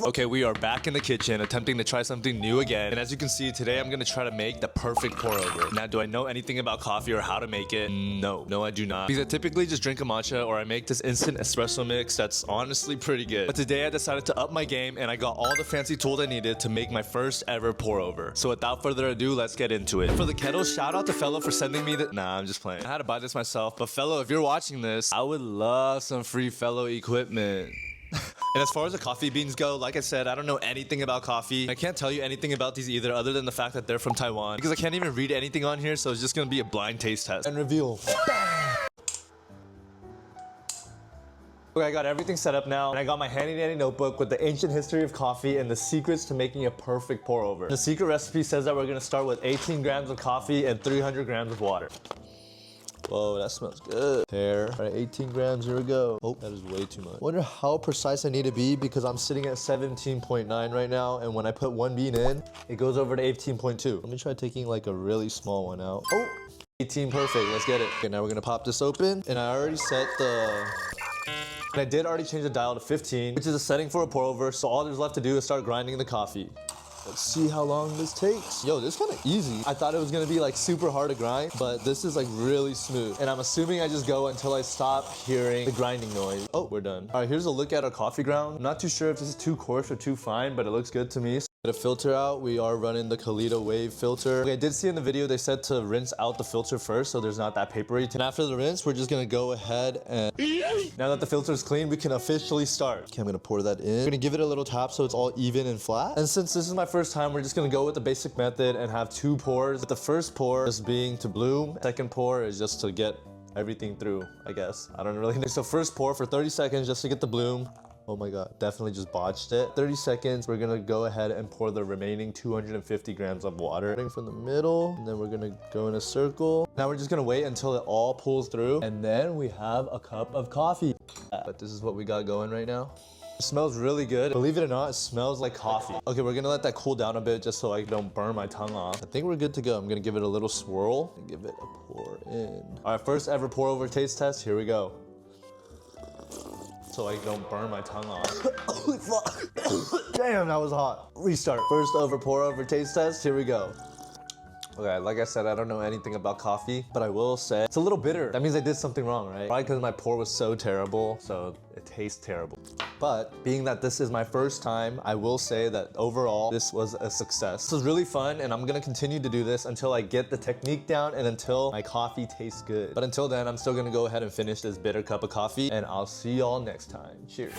Okay, we are back in the kitchen attempting to try something new again. And as you can see, today I'm gonna try to make the perfect pour over. Now, do I know anything about coffee or how to make it? No, I do not. Because I typically just drink a matcha or I make this instant espresso mix that's honestly pretty good. But today I decided to up my game and I got all the fancy tools I needed to make my first ever pour over. So without further ado, let's get into it. For the kettle, shout out to Fellow for sending me the— Nah, I'm just playing. I had to buy this myself. But Fellow, if you're watching this, I would love some free Fellow equipment. And as far as the coffee beans go, like I said, I don't know anything about coffee. I can't tell you anything about these either other than the fact that they're from Taiwan. Because I can't even read anything on here, so it's just gonna be a blind taste test. And reveal. Okay, I got everything set up now, and I got my handy dandy notebook with the ancient history of coffee and the secrets to making a perfect pour over. The secret recipe says that we're gonna start with 18 grams of coffee and 300 grams of water. Whoa, that smells good. Here, all right, 18 grams, here we go. Oh, that is way too much. Wonder how precise I need to be because I'm sitting at 17.9 right now, and when I put one bean in, it goes over to 18.2. Let me try taking like a really small one out. Oh, 18, perfect, let's get it. Okay, now we're gonna pop this open, and I already set the... And I did already change the dial to 15, which is a setting for a pour over, so all there's left to do is start grinding the coffee. Let's see how long this takes. Yo, this is kind of easy. I thought it was gonna be like super hard to grind, but this is like really smooth. And I'm assuming I just go until I stop hearing the grinding noise. Oh, we're done. All right, here's a look at our coffee ground. I'm not too sure if this is too coarse or too fine, but it looks good to me. Get a filter out. We are running the Kalita Wave filter. Okay, I did see in the video they said to rinse out the filter first so there's not that papery. And after the rinse, we're just gonna go ahead and now that the filter is clean, we can officially start. Okay, I'm gonna pour that in. I'm gonna give it a little tap so it's all even and flat. And since this is my first time, we're just gonna go with the basic method and have 2 pours. The first pour just being to bloom. Second pour is just to get everything through, I guess. I don't really know. So first pour for 30 seconds just to get the bloom. Oh my god, definitely just botched it. 30 seconds, we're gonna go ahead and pour the remaining 250 grams of water. Starting from the middle, and then we're gonna go in a circle. Now we're just gonna wait until it all pulls through, and then we have a cup of coffee. But this is what we got going right now. It smells really good. Believe it or not, it smells like coffee. Okay, we're gonna let that cool down a bit just so I don't burn my tongue off. I think we're good to go. I'm gonna give it a little swirl and give it a pour in. All right, first ever pour over taste test, here we go. So I don't burn my tongue off. Holy fuck. Damn, that was hot. Restart. First over pour over taste test, here we go. Okay, like I said, I don't know anything about coffee, but I will say it's a little bitter. That means I did something wrong, right? Probably because my pour was so terrible, so it tastes terrible. But being that this is my first time, I will say that overall, this was a success. This was really fun, and I'm gonna continue to do this until I get the technique down and until my coffee tastes good. But until then, I'm still gonna go ahead and finish this bitter cup of coffee, and I'll see y'all next time. Cheers.